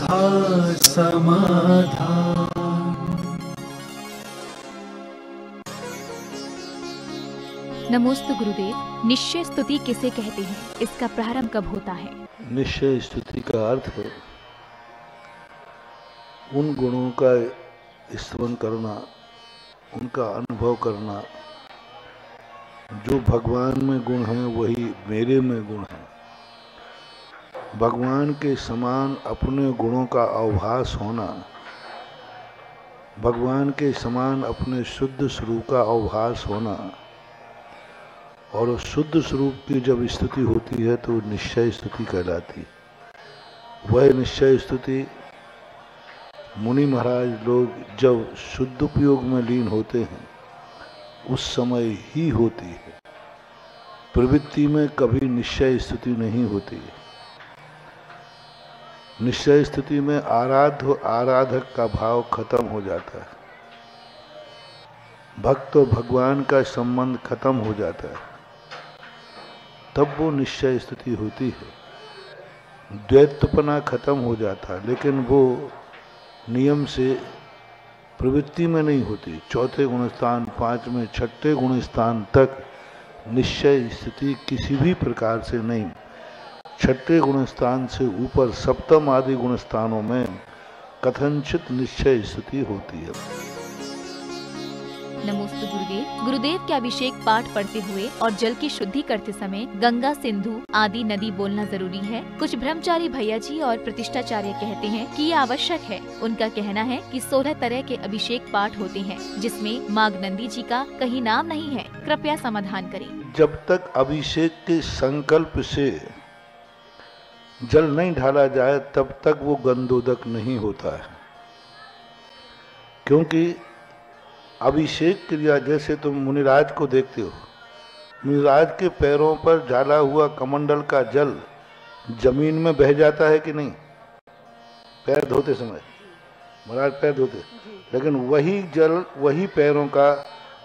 था समाधान। नमोस्तु गुरुदेव। निश्चय स्तुति किसे कहते हैं, इसका प्रारंभ कब होता है? निश्चय स्तुति का अर्थ है उन गुणों का स्तवन करना, उनका अनुभव करना। जो भगवान में गुण हैं वही मेरे में गुण हैं। भगवान के समान अपने गुणों का आभास होना, भगवान के समान अपने शुद्ध स्वरूप का आभास होना, और उस शुद्ध स्वरूप की जब स्तुति होती है तो निश्चय स्तुति कहलाती। वह निश्चय स्तुति मुनि महाराज लोग जब शुद्ध उपयोग में लीन होते हैं उस समय ही होती है। प्रवृत्ति में कभी निश्चय स्तुति नहीं होती। निश्चय स्तुति में आराध्य आराधक का भाव खत्म हो जाता है, भक्त और भगवान का संबंध खत्म हो जाता है, तब वो निश्चय स्तुति होती है। द्वैतपना खत्म हो जाता है, लेकिन वो नियम से प्रवृत्ति में नहीं होती। चौथे गुणस्थान, पांचवें, छठे गुणस्थान तक निश्चय स्थिति किसी भी प्रकार से नहीं। छठे गुणस्थान से ऊपर सप्तम आदि गुणस्थानों में कथनचित निश्चय स्थिति होती है। नमोस्तु गुरुदेव। गुरुदेव के अभिषेक पाठ पढ़ते हुए और जल की शुद्धि करते समय गंगा, सिंधु आदि नदी बोलना जरूरी है। कुछ ब्रह्मचारी भैया जी और प्रतिष्ठाचार्य कहते हैं कि ये आवश्यक है। उनका कहना है कि 16 तरह के अभिषेक पाठ होते हैं जिसमें मागनंदी जी का कहीं नाम नहीं है। कृपया समाधान करें। जब तक अभिषेक के संकल्प से जल नहीं ढाला जाए तब तक वो गंधोदक नहीं होता है। क्योंकि अभिषेक क्रिया, जैसे तुम मुनिराज को देखते हो, मुनिराज के पैरों पर डाला हुआ कमंडल का जल जमीन में बह जाता है कि नहीं? पैर धोते समय महाराज पैर धोते, लेकिन वही जल, वही पैरों का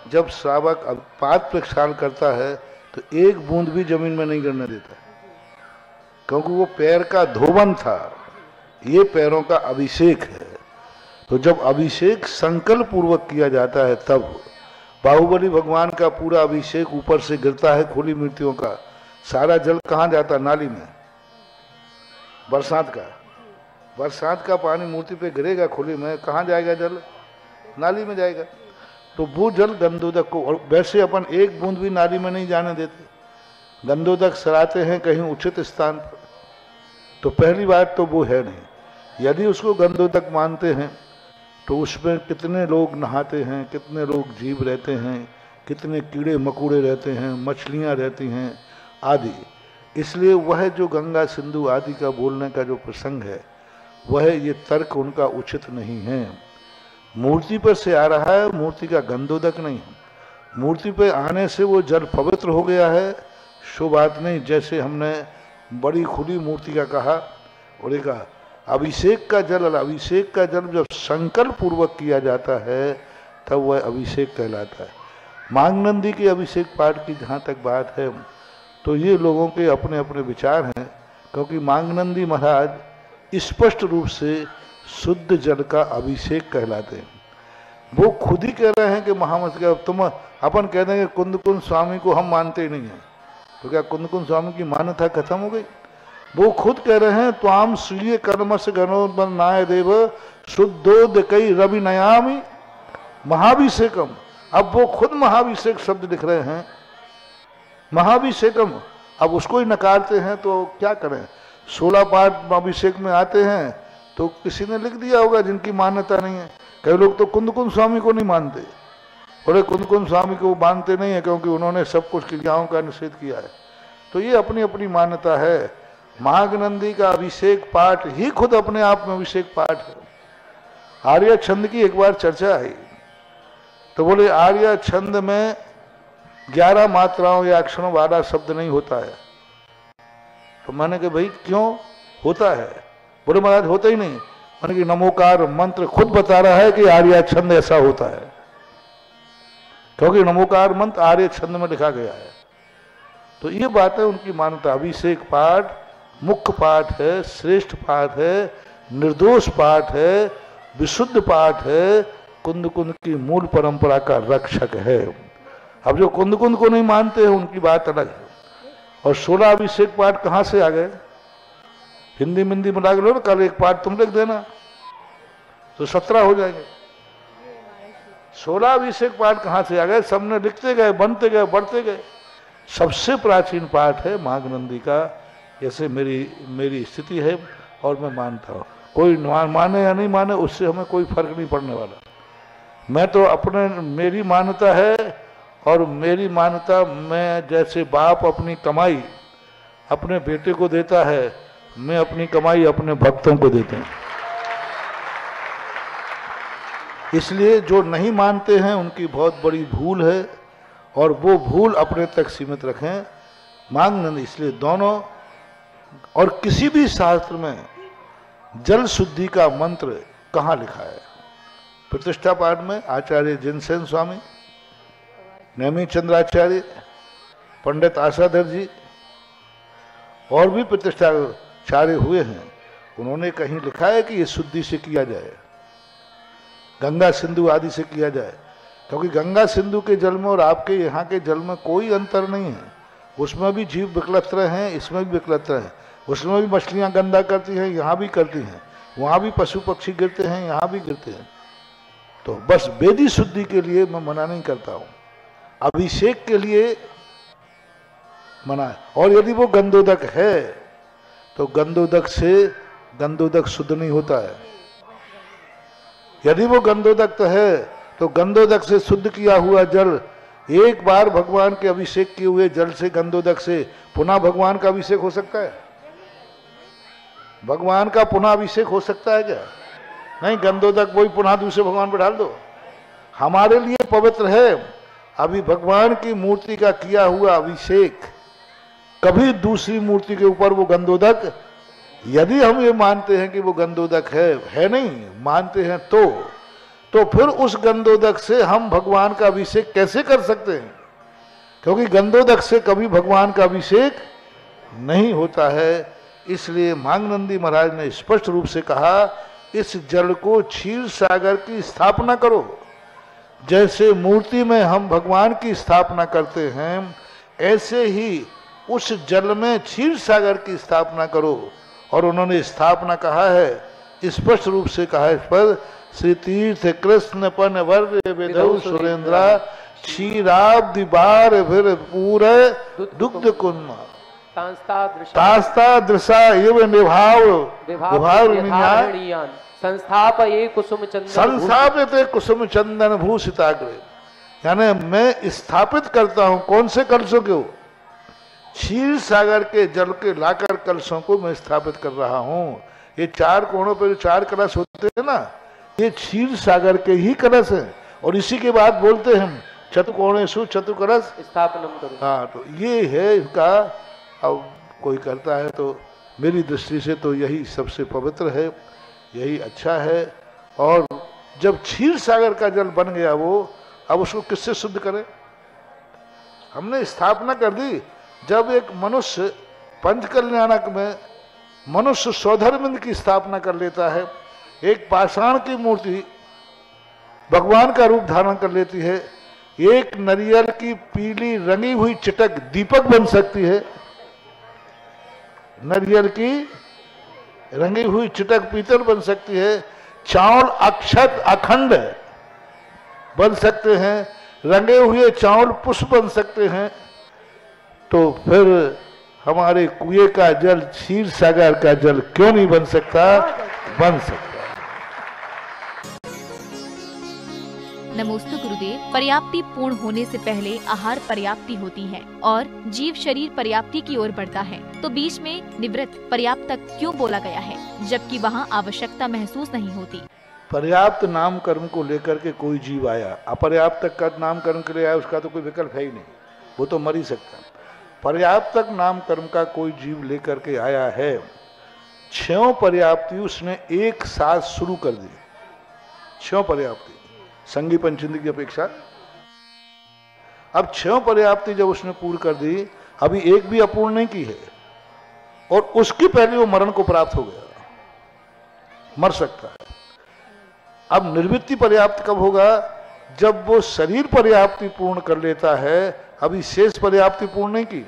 जब श्रावक पाद प्रक्षालन करता है तो एक बूंद भी जमीन में नहीं गिरने देता, क्योंकि वो पैर का धोवन था। ये पैरों का अभिषेक है। तो जब अभिषेक संकल्प पूर्वक किया जाता है तब बाहुबली भगवान का पूरा अभिषेक ऊपर से गिरता है खुली मूर्तियों का। सारा जल कहाँ जाता? नाली में। बरसात का पानी मूर्ति पे गिरेगा खुली में, कहाँ जाएगा जल? नाली में जाएगा। तो वो जल गंधोदक को, और वैसे अपन एक बूंद भी नाली में नहीं जाने देते, गंधोदक सराते हैं कहीं उचित स्थान पर। तो पहली बात तो वो है नहीं। यदि उसको गंधोदक मानते हैं तो उसमें कितने लोग नहाते हैं, कितने लोग जीव रहते हैं, कितने कीड़े मकोड़े रहते हैं, मछलियां रहती हैं आदि। इसलिए वह जो गंगा, सिंधु आदि का बोलने का जो प्रसंग है वह ये तर्क उनका उचित नहीं है। मूर्ति पर से आ रहा है, मूर्ति का गंधोदक नहीं है। मूर्ति पे आने से वो जल पवित्र हो गया है, शो बात नहीं। जैसे हमने बड़ी खुली मूर्ति का कहा, और एक अभिषेक का जल, अभिषेक का जल जब संकल्प पूर्वक किया जाता है तब वह अभिषेक कहलाता है। मागनंदी के अभिषेक पाठ की जहाँ तक बात है तो ये लोगों के अपने अपने विचार हैं, क्योंकि मागनंदी महाराज स्पष्ट रूप से शुद्ध जल का अभिषेक कहलाते हैं। वो खुद ही कह रहे हैं कि महामत का तुम, अपन कह देंगे कुंद कुंद स्वामी को हम मानते ही नहीं हैं, तो क्या कुंद कुंद स्वामी की मान्यता खत्म हो गई? वो खुद कह रहे हैं त्वाम स्वीय कर्म से गणोत्पन्न नाय देव शुद्धोदकई रवि नयामी महाभिषेकम। अब वो खुद महाभिषेक शब्द लिख रहे हैं, महाभिषेकम। अब उसको ही नकारते हैं तो क्या करें? 16 पाठ अभिषेक में आते हैं तो किसी ने लिख दिया होगा जिनकी मान्यता नहीं है। कई लोग तो कुंद कुंद स्वामी को नहीं मानते, और कुंद कुंद स्वामी को मानते नहीं है क्योंकि उन्होंने सब कुछ क्रियाओं का निषेध किया है। तो ये अपनी अपनी मान्यता है। मागनंदी का अभिषेक पाठ ही खुद अपने आप में अभिषेक पाठ है। आर्य छंद की एक बार चर्चा है, तो बोले आर्य छंद में 11 मात्राओं या अक्षरों वाला शब्द नहीं होता है। तो मैंने कहा भाई क्यों होता है? बोले महाराज होता ही नहीं। मैंने कि नमोकार मंत्र खुद बता रहा है कि आर्य छंद ऐसा होता है, क्योंकि नमोकार मंत्र आर्य छंद में लिखा गया है। तो ये बात है उनकी मान्यता। अभिषेक पाठ मुख्य पाठ है, श्रेष्ठ पाठ है, निर्दोष पाठ है, विशुद्ध पाठ है, कुंद कुंद की मूल परंपरा का रक्षक है। अब जो कुंद कुंद को नहीं मानते हैं उनकी बात अलग है। और 16 अभिषेक पाठ कहां से आ गए? हिंदी मिंदी मिला के लो ना, कल एक पाठ तुम लिख देना तो 17 हो जाएंगे। 16 अभिषेक पाठ कहां से आ गए? सबने लिखते गए, बनते गए, बढ़ते गए। सबसे प्राचीन पाठ है माघनंदी का। ऐसे मेरी स्थिति है और मैं मानता हूँ। कोई माने या नहीं माने उससे हमें कोई फर्क नहीं पड़ने वाला। मैं तो मेरी मान्यता है, और मेरी मान्यता, मैं जैसे बाप अपनी कमाई अपने बेटे को देता है, मैं अपनी कमाई अपने भक्तों को देता हूँ। इसलिए जो नहीं मानते हैं उनकी बहुत बड़ी भूल है, और वो भूल अपने तक सीमित रखें। माघनंद इसलिए दोनों, और किसी भी शास्त्र में जल शुद्धि का मंत्र कहाँ लिखा है? प्रतिष्ठा पाठ में आचार्य जिनसेन स्वामी, नेमी चंद्राचार्य, पंडित आशाधर जी और भी प्रतिष्ठाचार्य हुए हैं। उन्होंने कहीं लिखा है कि ये शुद्धि से किया जाए, गंगा सिंधु आदि से किया जाए? क्योंकि गंगा सिंधु के जल में और आपके यहाँ के जल में कोई अंतर नहीं है। उसमें भी जीव विकलत्र हैं, इसमें भी विकलत्र हैं। उसमें भी मछलियाँ गंदा करती हैं, यहाँ भी करती हैं। वहाँ भी पशु पक्षी गिरते हैं, यहाँ भी गिरते हैं। तो बस वेदी शुद्धि के लिए मैं मना नहीं करता हूँ, अभिषेक के लिए मना है। और यदि वो गंधोदक है तो गंधोदक से गंधोदक शुद्ध नहीं होता है। यदि वो गंधोदक है तो गंधोदक से शुद्ध किया हुआ जल, एक बार भगवान के अभिषेक किए हुए जल से, गंधोदक से पुनः भगवान का अभिषेक हो सकता है? भगवान का पुनः अभिषेक हो सकता है क्या? नहीं, गंधोदक वही पुनः दूसरे भगवान पर डाल दो। हमारे लिए पवित्र है। अभी भगवान की मूर्ति का किया हुआ अभिषेक कभी दूसरी मूर्ति के ऊपर वो गंधोदक, यदि हम ये मानते हैं कि वो गंधोदक है नहीं मानते हैं, तो फिर उस गंधोदक से हम भगवान का अभिषेक कैसे कर सकते हैं? क्योंकि गंधोदक से कभी भगवान का अभिषेक नहीं होता है। इसलिए माघनंदी महाराज ने स्पष्ट रूप से कहा, इस जल को क्षीर सागर की स्थापना करो। जैसे मूर्ति में हम भगवान की स्थापना करते हैं, ऐसे ही उस जल में क्षीर सागर की स्थापना करो। और उन्होंने स्थापना कहा है, स्पष्ट रूप से कहा है इस पर, श्री तीर्थ कृष्ण पन वर्य विधौ सुरेंद्रा क्षीराब्दि बार भीर पूरे दुग्ध कुन्मा तास्ता दृशा एव निभाव संस्थापये कुसुम चंदन भूषिताग्रे। यानी मैं स्थापित करता हूं कौन से कलशों के? क्षीर सागर के जल के लाकर कलशों को मैं स्थापित कर रहा हूं। ये 4 कोणों पर जो 4 कलश होते हैं ना, ये क्षीर सागर के ही कलश हैं। और इसी के बाद बोलते हैं चतुर्कोणेषु चतुर्कलश स्थापनम करो। हाँ, तो ये है इनका। अब कोई करता है तो मेरी दृष्टि से तो यही सबसे पवित्र है, यही अच्छा है। और जब क्षीर सागर का जल बन गया वो, अब उसको किससे शुद्ध करें? हमने स्थापना कर दी। जब एक मनुष्य पंचकल्याणक में मनुष्य सौधर्मिंद की स्थापना कर लेता है, एक पाषाण की मूर्ति भगवान का रूप धारण कर लेती है, एक नारियल की पीली रंगी हुई चिटक दीपक बन सकती है, नारियल की रंगी हुई चिटक पीतल बन सकती है, चावल अक्षत अखंड बन सकते हैं, रंगे हुए चावल पुष्प बन सकते हैं। तो फिर हमारे कुएं का जल क्षीर सागर का जल क्यों नहीं बन सकता? बन सकता। नमोस्तु गुरुदेव। पर्याप्ति पूर्ण होने से पहले आहार पर्याप्ति होती है और जीव शरीर पर्याप्ति की ओर बढ़ता है, तो बीच में निवृत्त पर्याप्त तक क्यों बोला गया है, जबकि वहाँ आवश्यकता महसूस नहीं होती? पर्याप्त नाम कर्म को लेकर के कोई जीव आया, अपर्याप्त तक का नाम कर्म के लिए आया, उसका तो कोई विकल्प है ही नहीं, वो तो मर ही सकता। पर्याप्त तक नाम कर्म का कोई जीव लेकर के आया है। 6 पर्याप्ति उसने एक साथ शुरू कर दी। 6 पर्याप्ति संगी पंचमी की अपेक्षा। अब 6 पर्याप्ति जब उसने पूर्ण कर दी, अभी एक भी अपूर्ण नहीं की है, और उसकी पहले वो मरण को प्राप्त हो गया। मर सकता है। अब निर्वृत्ति पर्याप्त कब होगा? जब वो शरीर पर्याप्ति पूर्ण कर लेता है। अभी शेष पर्याप्ति पूर्ण नहीं की,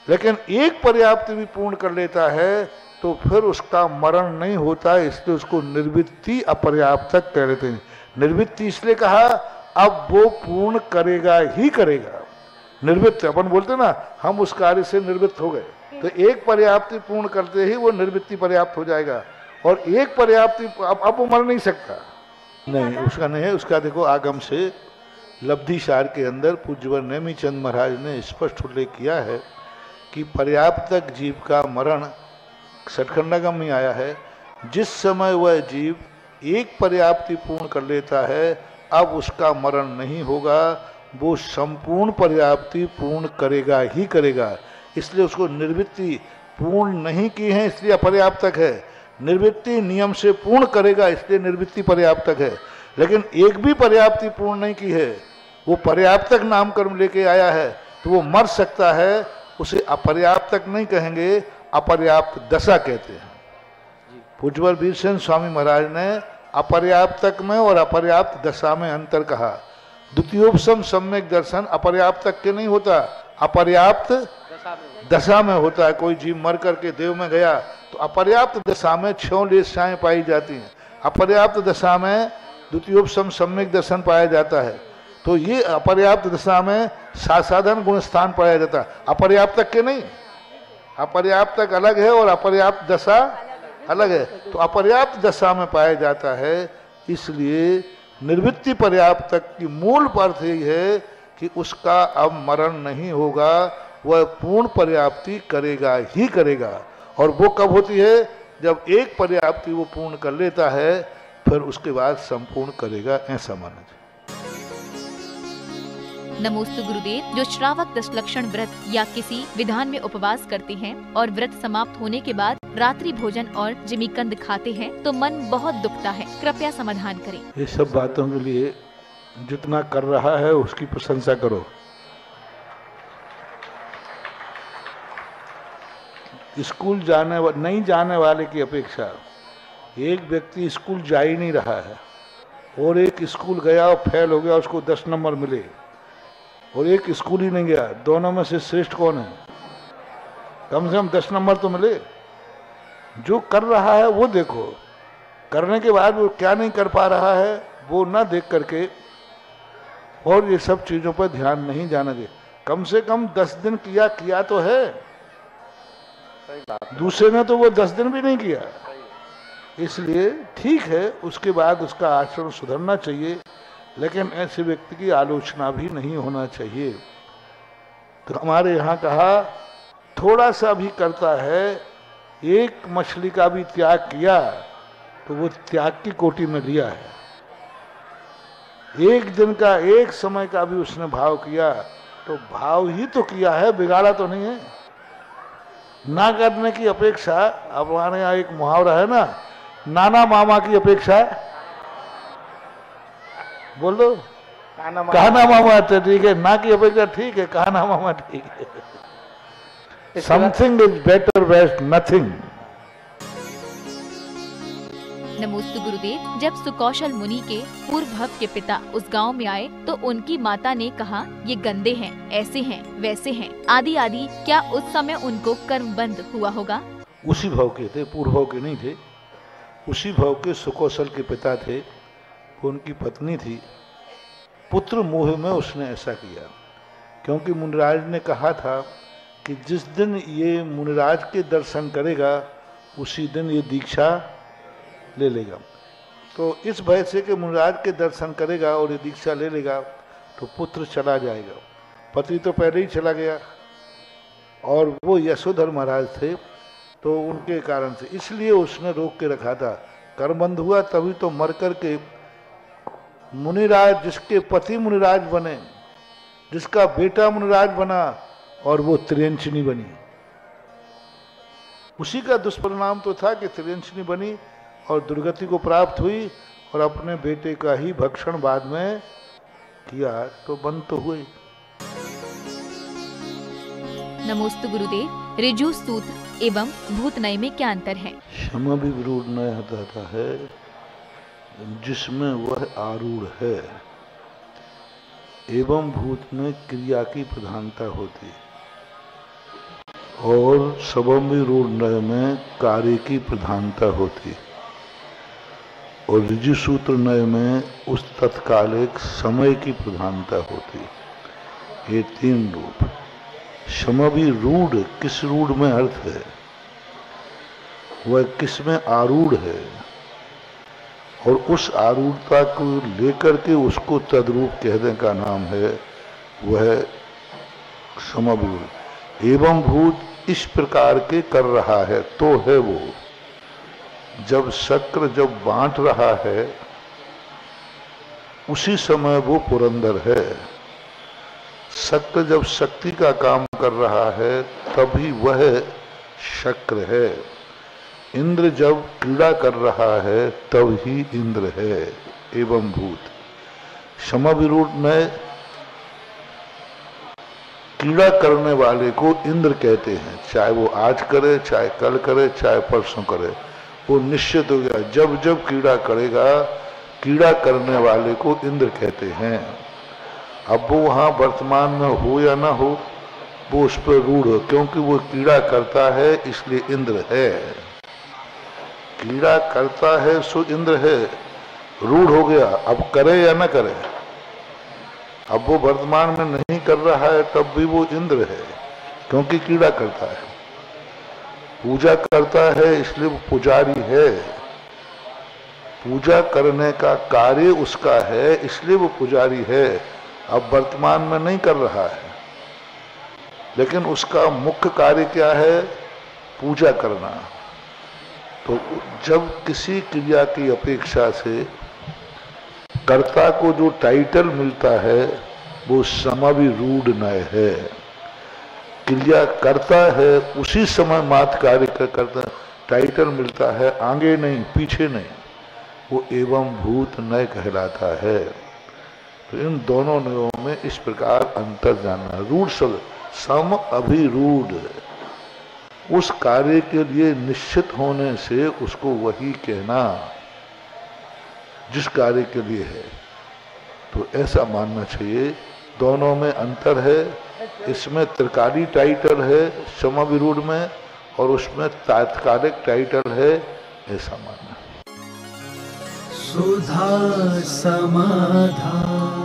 लेकिन एक पर्याप्ति भी पूर्ण कर लेता है तो फिर उसका मरण नहीं होता, इसलिए उसको निर्वृत्ति अपर्याप्तक कह लेते हैं। निर्वृत्ति इसलिए कहा, अब वो पूर्ण करेगा ही करेगा। निर्वृत्त अपन बोलते ना, हम उस कार्य से निर्वृत्त हो गए, तो एक पर्याप्ति पूर्ण करते ही वो निर्वृत्ति पर्याप्त हो जाएगा। और एक पर्याप्ति अब वो मर नहीं सकता, नहीं उसका नहीं है। उसका देखो आगम से लब्धि सार के अंदर पूज्यवर नेमीचंद महाराज ने स्पष्ट उल्लेख किया है कि पर्याप्तक जीव का मरण सठखंडागम में आया है। जिस समय वह जीव एक पर्याप्ति पूर्ण कर लेता है, अब उसका मरण नहीं होगा, वो संपूर्ण पर्याप्ति पूर्ण करेगा ही करेगा। इसलिए उसको निर्वृत्ति पूर्ण नहीं की है, इसलिए अपर्याप्तक है। निर्वृत्ति नियम से पूर्ण करेगा, इसलिए निर्वृत्ति पर्याप्तक है। लेकिन एक भी पर्याप्ति पूर्ण नहीं की है, वो पर्याप्तक नाम कर्म लेके आया है, तो वो मर सकता है। उसे अपर्याप्तक नहीं कहेंगे, अपर्याप्त दशा कहते हैं। पूज्यवर वीरसेन स्वामी महाराज ने अपर्याप्तक में और अपर्याप्त दशा में अंतर कहा। द्वितीयोपसम सम्यक दर्शन अपर्याप्तक के नहीं होता, अपर्याप्त दशा में होता है। कोई जीव मर करके देव में गया तो अपर्याप्त दशा में 6 लेशाएं पाई जाती हैं। अपर्याप्त दशा में द्वितीयोपसम सम्यक दर्शन पाया जाता है। तो ये अपर्याप्त दशा में साधारण गुण स्थान पाया जाता है, अपर्याप्तक के नहीं। अपर्याप्तक अलग है और अपर्याप्त दशा अलग है। तो अपर्याप्त दशा में पाया जाता है, इसलिए निर्वृत्ति पर्याप्तक की मूल अर्थ यही है कि उसका अब मरण नहीं होगा, वह पूर्ण पर्याप्ति करेगा ही करेगा। और वो कब होती है? जब एक पर्याप्ति वो पूर्ण कर लेता है, फिर उसके बाद संपूर्ण करेगा, ऐसा माना जाए। नमोस्तु गुरुदेव। जो श्रावक दशलक्षण व्रत या किसी विधान में उपवास करते हैं और व्रत समाप्त होने के बाद रात्रि भोजन और जिमीकंद खाते हैं तो मन बहुत दुखता है, कृपया समाधान करें। ये सब बातों के लिए जितना कर रहा है उसकी प्रशंसा करो। स्कूल नहीं जाने वाले की अपेक्षा एक व्यक्ति स्कूल जा ही नहीं रहा है और एक स्कूल गया और फेल हो गया, उसको 10 नंबर मिले, और एक स्कूल ही नहीं गया, दोनों में से श्रेष्ठ कौन है? कम से कम 10 नंबर तो मिले। जो कर रहा है वो देखो, करने के बाद वो क्या नहीं कर पा रहा है वो ना देख करके और ये सब चीज़ों पर ध्यान नहीं जाने दे। कम से कम 10 दिन किया तो है, दूसरे ने तो वो 10 दिन भी नहीं किया। इसलिए ठीक है, उसके बाद उसका आचरण सुधरना चाहिए, लेकिन ऐसे व्यक्ति की आलोचना भी नहीं होना चाहिए। तो हमारे यहाँ कहा थोड़ा सा भी करता है, एक मछली का भी त्याग किया तो वो त्याग की कोटि में लिया है। एक दिन का, एक समय का भी उसने भाव किया तो भाव ही तो किया है, बिगाड़ा तो नहीं है। ना करने की अपेक्षा, अब हमारे यहाँ एक मुहावरा है ना, नाना मामा की अपेक्षा, बोल दो कहना मामा, तो ठीक है, ना की अपेक्षा ठीक है, कहना मामा ठीक है। Something is better best nothing. नमोस्तु गुरुदेव। जब सुकौशल मुनि के पूर्व भक्त के पिता उस गांव में आए तो उनकी माता ने कहा, ये गंदे हैं, ऐसे हैं, वैसे हैं, आदि आदि। क्या उस समय उनको कर्म बंद हुआ होगा? उसी भाव के थे, पूर्व भाव के नहीं थे। उसी भाव के सुकौशल के पिता थे, उनकी पत्नी थी। पुत्र मोह में उसने ऐसा किया, क्योंकि मुनिराज ने कहा था कि जिस दिन ये मुनिराज के दर्शन करेगा उसी दिन ये दीक्षा ले लेगा। तो इस भय से कि मुनिराज के दर्शन करेगा और ये दीक्षा ले लेगा तो पुत्र चला जाएगा। पति तो पहले ही चला गया और वो यशोधर महाराज थे, तो उनके कारण से इसलिए उसने रोक के रखा था। कर्मबंध हुआ तभी तो मर कर के मुनिराज, जिसके पति मुनिराज बने, जिसका बेटा मुनिराज बना और वो त्रियंचिनी बनी, उसी का दुष्परिणाम तो था कि त्रियंचिनी बनी और दुर्गति को प्राप्त हुई और अपने बेटे का ही भक्षण बाद में किया, तो बंद तो हुई। नमोस्तु गुरुदेव। ऋजु सूत्र एवं भूत नय में क्या अंतर है? क्षमा भी विरूढ़ नय होता है जिसमें वह आरूढ़ है, एवं भूत में क्रिया की प्रधानता होती, और सबम विरूढ़ नय में कार्य की प्रधानता होती, और ऋजु सूत्र नय में उस तत्कालिक समय की प्रधानता होती। ये तीन रूप। क्षमा भी रूढ़, किस रूढ़ में अर्थ है, वह किस में आरूढ़ है, और उस आरूढ़ता को लेकर के उसको तद्रूप कहने का नाम है वह क्षमा भी रूढ़। एवं भूत इस प्रकार के कर रहा है तो है वो, जब शक्र जब बांट रहा है उसी समय वो पुरंदर है। शक्र जब शक्ति का काम कर रहा है तभी वह शक्र है। इंद्र जब क्रीड़ा कर रहा है तब ही इंद्र है। एवं भूत क्षमा विरूढ़ नय क्रीड़ा करने वाले को इंद्र कहते हैं, चाहे वो आज करे, चाहे कल करे, चाहे परसों करे, वो निश्चित हो गया। जब जब क्रीड़ा करेगा, क्रीड़ा करने वाले को इंद्र कहते हैं। अब वो वहाँ वर्तमान में हो या ना हो, वो उस पर रूढ़ हो, क्योंकि वो क्रीड़ा करता है इसलिए इंद्र है। क्रीड़ा करता है सो इंद्र है, रूढ़ हो गया, अब करे या ना करे। अब वो वर्तमान में नहीं कर रहा है तब भी वो इंद्र है, क्योंकि क्रीड़ा करता है। पूजा करता है इसलिए वो पुजारी है। पूजा करने का कार्य उसका है इसलिए वो पुजारी है। अब वर्तमान में नहीं कर रहा है, लेकिन उसका मुख्य कार्य क्या है? पूजा करना। तो जब किसी क्रिया की अपेक्षा से कर्ता को जो टाइटल मिलता है वो समाविरूढ़ नय है। क्रिया करता है उसी समय मात्र कार्य का करता, टाइटल मिलता है आगे नहीं पीछे नहीं, वो एवं भूत नय कहलाता है। तो इन दोनों नयों में इस प्रकार अंतर जानना। रूढ़ शब्द सम अभिरूढ़, उस कार्य के लिए निश्चित होने से उसको वही कहना जिस कार्य के लिए है। तो ऐसा मानना चाहिए। दोनों में अंतर है। इसमें त्रिकाली टाइटल है समाविरूढ़ में, और उसमें तात्कालिक टाइटल है, ऐसा मानना। सुधा समाधान।